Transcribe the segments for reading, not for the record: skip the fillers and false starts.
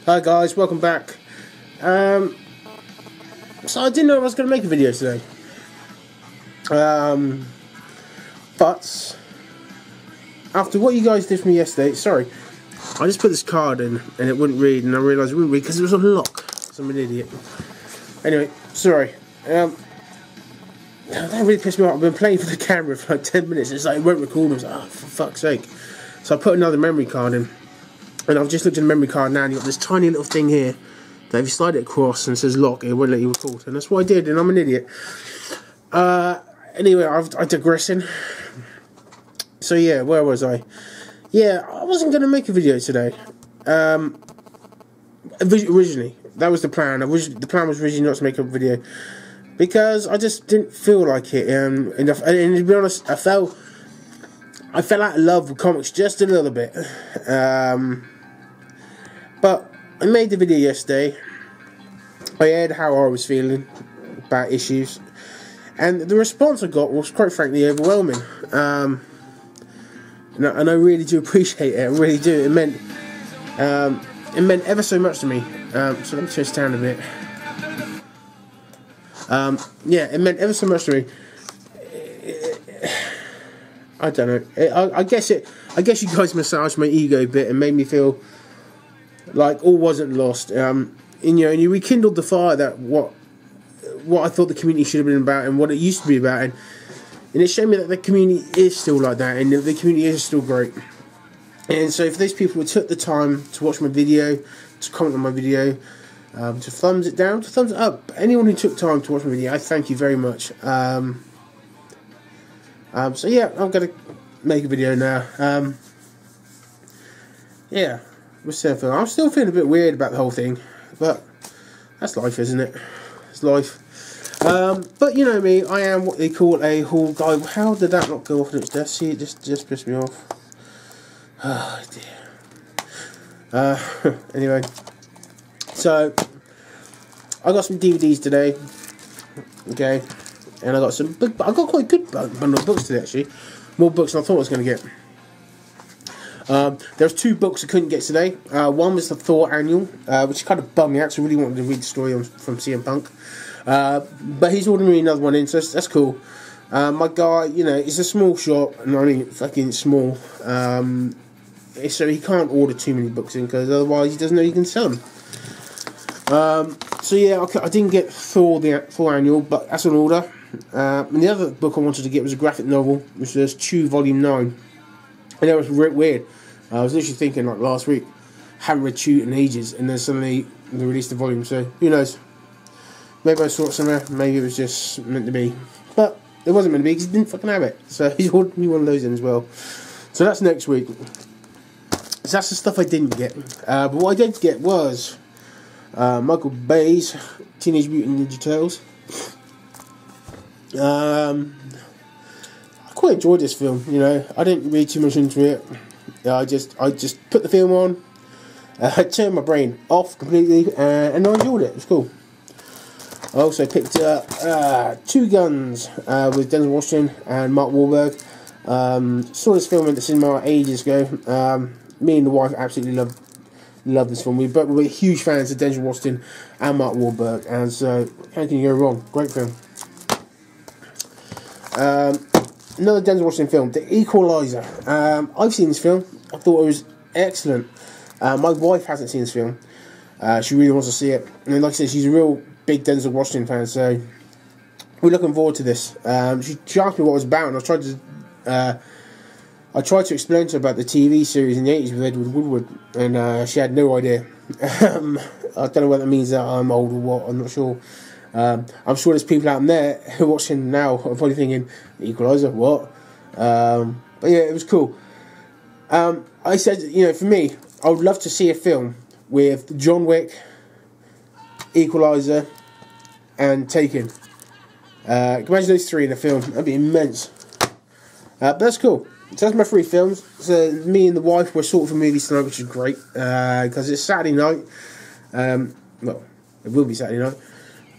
Hi guys, welcome back. So I didn't know I was going to make a video today. But after what you guys did for me yesterday, sorry, I just put this card in and it wouldn't read, and I realised it wouldn't read because it was on lock. Because I'm an idiot. Anyway, sorry. That really pissed me off. I've been playing for the camera for like 10 minutes. It's like it won't record. I was like, oh, for fuck's sake. So I put another memory card in. And I've just looked at the memory card now, and you've got this tiny little thing here that if you slide it across and it says lock, it won't let you record. And that's what I did, and I'm an idiot. Anyway, I'm digressing. So yeah, where was I? Yeah, I wasn't going to make a video today. Originally, that was the plan. The plan was originally not to make a video because I just didn't feel like it. And to be honest, I fell out of love with comics just a little bit. But I made the video yesterday. I aired how I was feeling about issues, and the response I got was quite frankly overwhelming. And I really do appreciate it. I really do. It meant ever so much to me. So let me twist down a bit. Yeah, it meant ever so much to me. I don't know. I guess you guys massaged my ego a bit and made me feel like all wasn't lost. And you rekindled the fire that what I thought the community should have been about and what it used to be about, and it showed me that the community is still like that, and the community is still great. And so for those people who took the time to watch my video, to comment on my video, to thumbs it down, to thumbs it up, anyone who took time to watch my video, I thank you very much. So yeah, I'm gonna make a video now. Yeah, I'm still feeling a bit weird about the whole thing, but that's life, isn't it? It's life. But you know me, I am what they call a haul guy. How did that not go off in its desk? See, it just pissed me off. Oh dear. Anyway, so I got some DVDs today. Okay. And I got quite a good bundle of books today, actually. More books than I thought I was going to get. There was 2 books I couldn't get today. One was the Thor annual, which kind of bummed me out, because I really wanted to read the story from CM Punk. But he's ordering me another one in, so that's cool. My guy, it's a small shop, and I mean, fucking small. So he can't order too many books in, because otherwise he doesn't know he can sell them. So yeah, I didn't get Thor annual, but that's an order. And the other book I wanted to get was a graphic novel, which was Chew Volume 9. And that was weird. I was literally thinking, like, last week, haven't read Chew in ages, and then suddenly they released the volume, so who knows. Maybe I saw it somewhere, maybe it was just meant to be. But it wasn't meant to be, because he didn't fucking have it. So he's ordered me one of those in as well. So that's next week. So that's the stuff I didn't get. But what I did get was Michael Bay's Teenage Mutant Ninja Turtles. I quite enjoyed this film. I didn't read too much into it. I just put the film on. I turned my brain off completely, and I enjoyed it. It was cool. I also picked up Two Guns with Denzel Washington and Mark Wahlberg. Saw this film at the cinema ages ago. Me and the wife absolutely love this film. We're huge fans of Denzel Washington and Mark Wahlberg, and so how can you go wrong? Great film. Another Denzel Washington film, The Equalizer. I've seen this film. I thought it was excellent. My wife hasn't seen this film. She really wants to see it, and like I said, she's a real big Denzel Washington fan, so we're looking forward to this. She asked me what it was about, and I tried to explain to her about the TV series in the 80s with Edward Woodward, and she had no idea. I don't know whether that means that I'm old or what, I'm not sure. I'm sure there's people out there who are watching now are probably thinking, The Equalizer, what? But yeah, it was cool. I said, for me, I would love to see a film with John Wick, Equalizer, and Taken. Imagine those 3 in a film. That'd be immense. But that's cool. So that's my 3 films. So me and the wife were sort of a movie tonight, which is great, because it's Saturday night. Well, it will be Saturday night.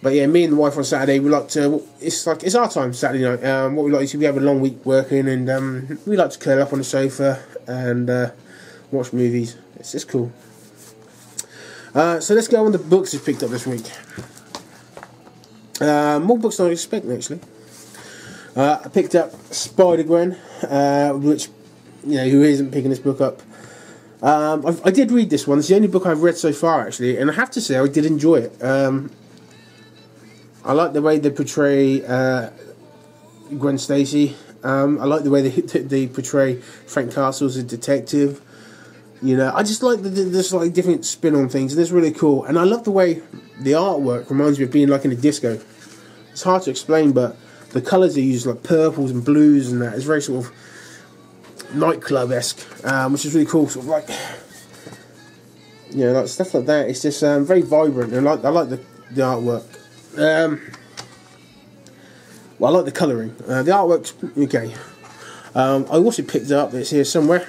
But yeah, me and the wife on Saturday, we like to. It's our time Saturday night. What we like to do, we have a long week working, and we like to curl up on the sofa and watch movies. It's just cool. So let's go on the books we picked up this week. More books than I was expecting, actually. I picked up Spider-Gwen, which, you know, who isn't picking this book up? I did read this one. It's the only book I've read so far, actually, and I have to say I did enjoy it. I like the way they portray Gwen Stacy. I like the way they portray Frank Castle as a detective. You know, I just like this like different spin on things, and it's really cool. And I love the way the artwork reminds me of being like in a disco. It's hard to explain, but the colours they use, like purples and blues and that, is very sort of nightclub-esque, which is really cool. Sort of like, you know, like stuff like that. It's just very vibrant, and I like the artwork. Well, I like the colouring. The artwork's okay. I also picked up, it's here somewhere,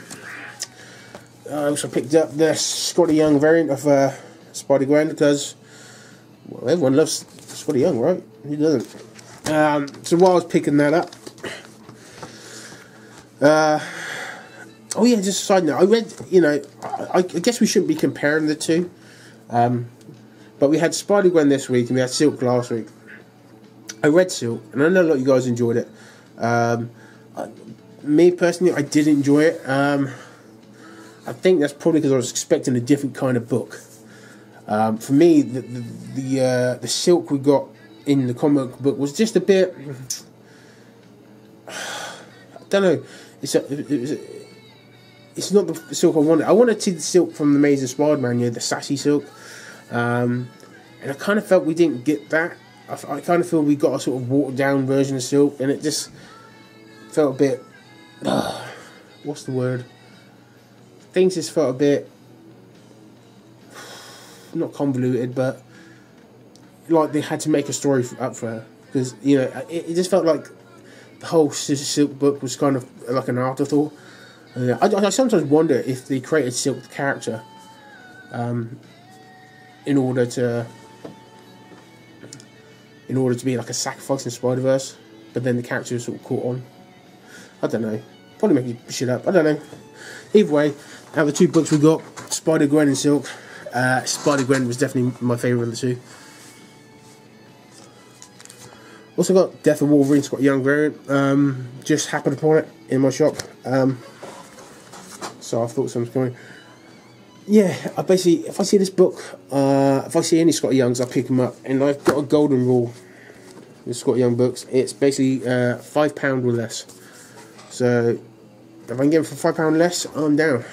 I also picked up the Skottie Young variant of Spider-Gwen, because, well, everyone loves Skottie Young, right? Who doesn't? So while I was picking that up, oh yeah, just a side note, I read, you know, I guess we shouldn't be comparing the two, but we had Spider-Gwen this week and we had Silk last week. I read Silk, and I know a lot of you guys enjoyed it. Me personally, I did enjoy it. I think that's probably because I was expecting a different kind of book. For me, the Silk we got in the comic book was just a bit, I don't know. It's not the Silk I wanted. I wanted to see the Silk from the Amazing Spider-Man, you know, the sassy Silk. And I kind of felt we didn't get that. I kind of feel we got a sort of watered down version of Silk, and it just felt a bit, what's the word? Things just felt a bit, not convoluted, but like they had to make a story up for her, because, you know, it just felt like the whole Silk book was kind of like an afterthought. I sometimes wonder if they created Silk the character in order to be like a sacrifice in Spider-Verse, but then the character was sort of caught on. I don't know. Probably making shit up. I don't know. Either way, out of the two books we got, Spider-Gwen and Silk, Spider-Gwen was definitely my favourite of the two. Also got Death of Wolverine, Skottie Young variant. Just happened upon it in my shop. So I thought something was coming. Yeah, I basically, if I see this book, if I see any Skottie Youngs, I pick them up. And I've got a golden rule with Skottie Young books. It's basically £5 or less. So if I can get them for £5 less, I'm down.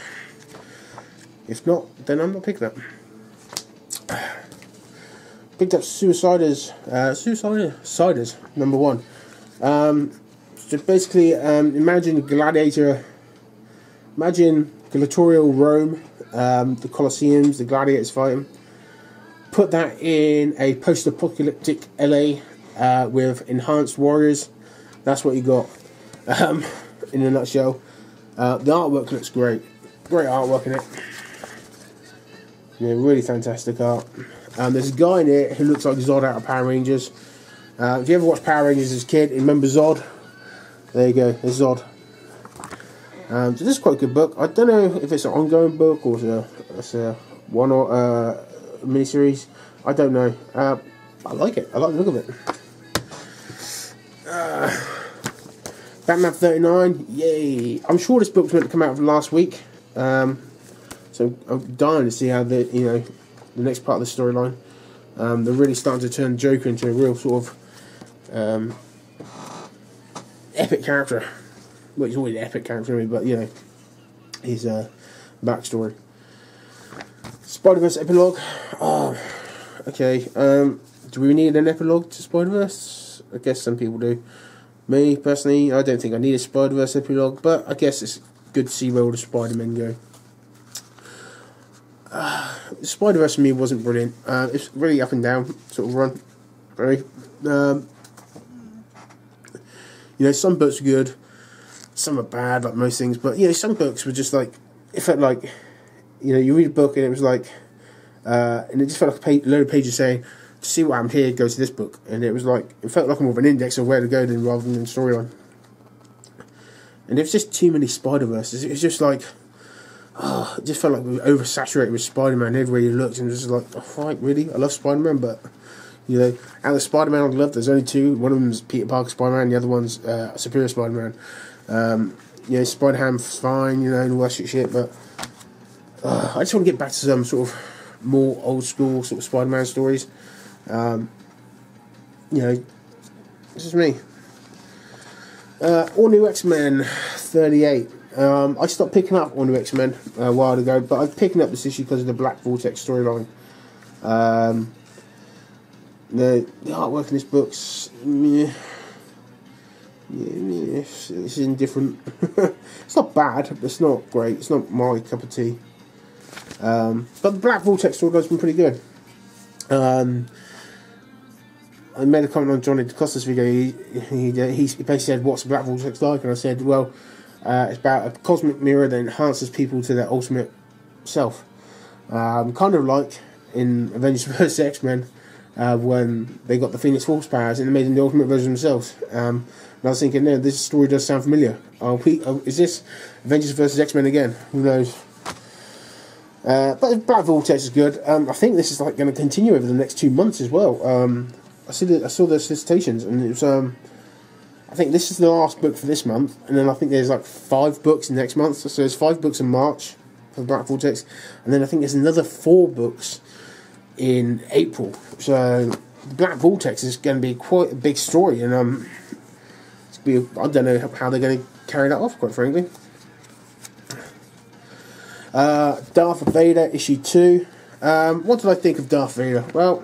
If not, then I'm not picking them up. Picked up Suiciders #1. So basically, imagine gladiatorial Rome, the Colosseums, the gladiators fighting. Put that in a post-apocalyptic LA with enhanced warriors. That's what you got, in a nutshell. The artwork looks great. Great artwork in it. Yeah, really fantastic art. There's a guy in it who looks like Zod out of Power Rangers. If you ever watched Power Rangers as a kid, remember Zod? There you go, there's Zod. So this is quite a good book. I don't know if it's an ongoing book or it's a one or miniseries. I don't know. I like it. I like the look of it. Batman 39, yay! I'm sure this book was meant to come out last week. So I'm dying to see how the next part of the storyline. They're really starting to turn Joker into a real sort of epic character. Well, he's always an epic character, but you know, his backstory. Spider-Verse epilogue. Oh, okay. Do we need an epilogue to Spider-Verse? I guess some people do. Me personally, I don't think I need a Spider-Verse epilogue, but I guess it's good to see where all the Spider-Men go. Spider-Verse for me wasn't brilliant. It's really up and down sort of run. Very, some books are good, some are bad, like most things. But some books were just like, it felt like, you read a book and it was like, and it just felt like a load of pages saying, to see what happened here, go to this book. And it was like, it felt like more of an index of where to go rather than storyline. And it was just too many Spider-Verses. It was just like, it just felt like we were oversaturated with Spider-Man everywhere you looked, and it was just like, oh, right, really? I love Spider-Man, but, you know, out of the Spider-Man I love, there's only two. One of them's Peter Parker Spider-Man, the other one's Superior Spider-Man. You know, Spider-Ham's fine, you know, and all that shit, but I just want to get back to some sort of more old school sort of Spider-Man stories. You know, this is me. All New X-Men 38. I stopped picking up All New X-Men a while ago, but I'm picking up this issue because of the Black Vortex storyline. The artwork in this book's it's indifferent. It's not bad, but it's not great. It's not my cup of tea. But the Black Vortex storyline's been pretty good. I made a comment on Johnny DeCosta's video. He basically said, "What's the Black Vortex like?" And I said, "Well, it's about a cosmic mirror that enhances people to their ultimate self. Kind of like in Avengers vs. X-Men, when they got the Phoenix Force powers and they made them the ultimate version of themselves." And I was thinking, no, this story does sound familiar. Is this Avengers vs. X-Men again? Who knows? But Black Vortex is good. I think this is like going to continue over the next 2 months as well. I saw the solicitations, and it was. I think this is the last book for this month, and then I think there's like 5 books next month. So there's 5 books in March for Black Vortex, and then I think there's another 4 books in April. So the Black Vortex is going to be quite a big story, and I don't know how they're going to carry that off, quite frankly. Darth Vader issue 2. What did I think of Darth Vader? Well,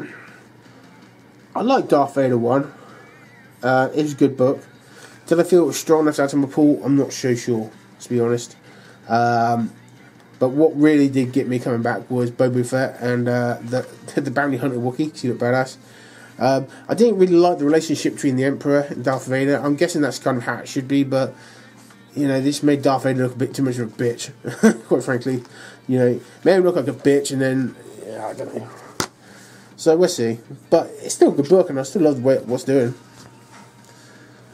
I like Darth Vader 1. It was a good book. Did I feel it was strong enough to add to my pool? I'm not so sure, to be honest. But what really did get me coming back was Boba Fett and the bounty hunter Wookiee, because he looked badass. I didn't really like the relationship between the Emperor and Darth Vader. I'm guessing that's kind of how it should be, but you know, this made Darth Vader look a bit too much of a bitch, quite frankly. You know, made him look like a bitch, and then I don't know. So we'll see. But it's still a good book, and I still love the way it was doing.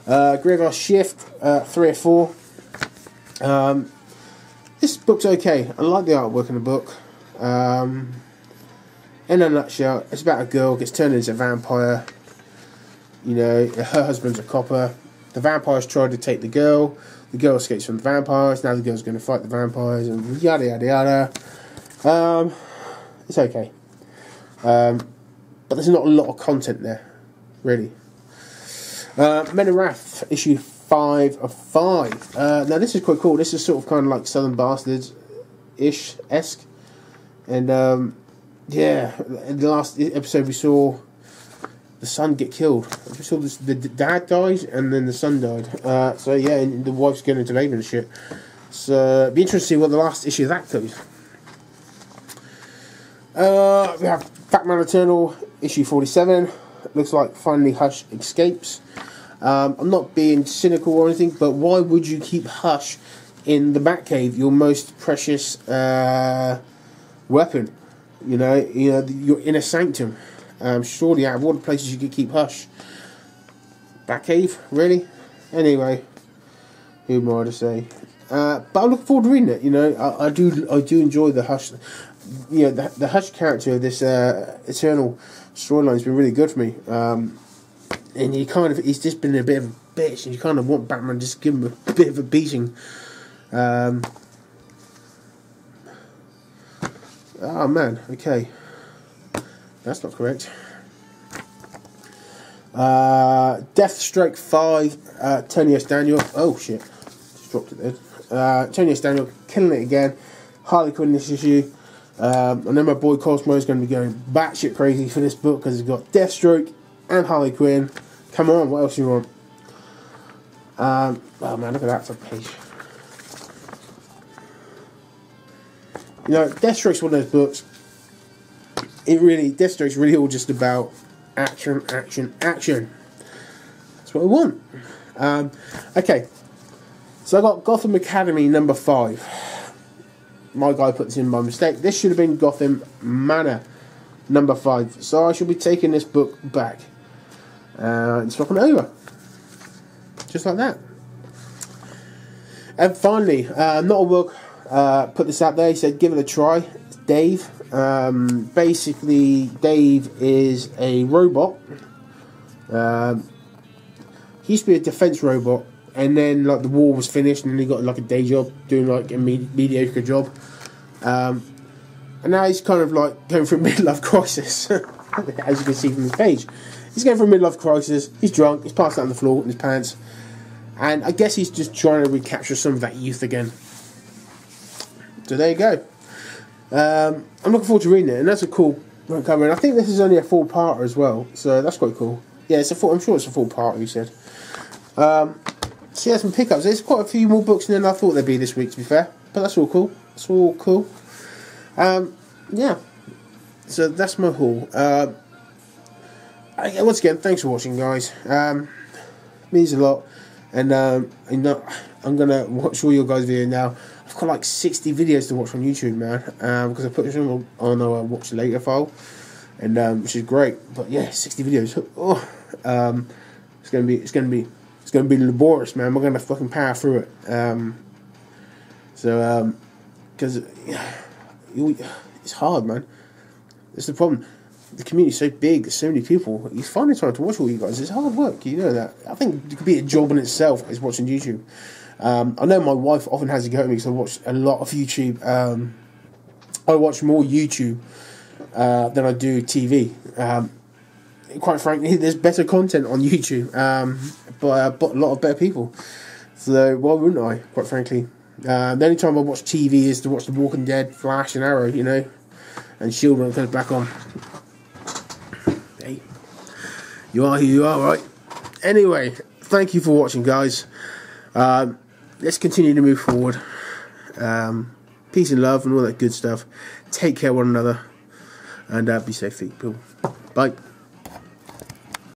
Graveyard Shift 3 or 4. This book's okay. I like the artwork in the book. In a nutshell, it's about a girl gets turned into a vampire. You know, her husband's a copper. The vampires try to take the girl. The girl escapes from the vampires. Now the girl's going to fight the vampires, and yada yada yada. It's okay. But there's not a lot of content there, really. Men of Wrath, issue 5 of 5. Now this is quite cool. This is sort of kind of like Southern Bastards-esque. And yeah, in the last episode we saw the son get killed. We saw this, the dad died and then the son died. So yeah, and the wife's going into labour and shit. So it'd be interesting to see what the last issue of that goes. We have Batman Eternal issue 47. Looks like finally Hush escapes. I'm not being cynical or anything, but why would you keep Hush in the Batcave, your most precious weapon? You know, your inner sanctum. Surely, out of all the places you could keep Hush, Batcave, really? Anyway, who am I to say? But I look forward to reading it. You know, I do enjoy the Hush. You know, the Hush character of this Eternal storyline has been really good for me. And he's just been a bit of a bitch, and you kind of want Batman to just give him a bit of a beating. Oh man, okay. That's not correct. Deathstroke 5, Tony S. Daniel. Oh shit, just dropped it there. Tony S. Daniel killing it again. Harley Quinn this issue. I know my boy Cosmo is going to be going batshit crazy for this book because he's got Deathstroke and Harley Quinn. Come on, what else do you want? Oh man, look at that page. You know, Deathstroke's one of those books. Deathstroke's really all just about action, action, action. That's what I want. Okay, so I got Gotham Academy number 5. My guy put this in by mistake. This should have been Gotham Manor number 5. So I shall be taking this book back and swapping it over, just like that. And finally, not a book put this out there. He said, give it a try. It's Dave. Basically, Dave is a robot. He used to be a defense robot, and then like the war was finished, and then he got like a day job doing like a mediocre job. And now he's kind of like going through a midlife crisis, as you can see from his page. He's going through a midlife crisis. He's drunk. He's passed out on the floor in his pants, and I guess he's just trying to recapture some of that youth again. So there you go. I'm looking forward to reading it, and that's a cool cover. And I think this is only a full parter as well, so that's quite cool. Yeah, it's a full. I'm sure it's a full parter. He said. So yeah, some pickups. There's quite a few more books than I thought there'd be this week, to be fair. But that's all cool. It's all cool. Yeah. So that's my haul. Once again, thanks for watching, guys. It means a lot. And I'm gonna watch all your guys' videos now. I've got like 60 videos to watch on YouTube, man. Because I put them on a watch later file, and which is great. But yeah, 60 videos. Oh, it's gonna be laborious, man. We're gonna fucking power through it. Because it's hard, man. It's the problem. The community's so big. There's so many people. You find it hard to watch all you guys. It's hard work. You know that. I think it could be a job in itself. Is watching YouTube. I know my wife often has to go at me because I watch a lot of YouTube. I watch more YouTube than I do TV. Quite frankly, there's better content on YouTube, but a lot of better people. So why wouldn't I? Quite frankly, the only time I watch TV is to watch The Walking Dead, Flash, and Arrow. You know, and Shield when it comes back on. Hey, you are who you are, right? Anyway, thank you for watching, guys. Let's continue to move forward. Peace and love and all that good stuff. Take care of one another, and be safe, people. Bye.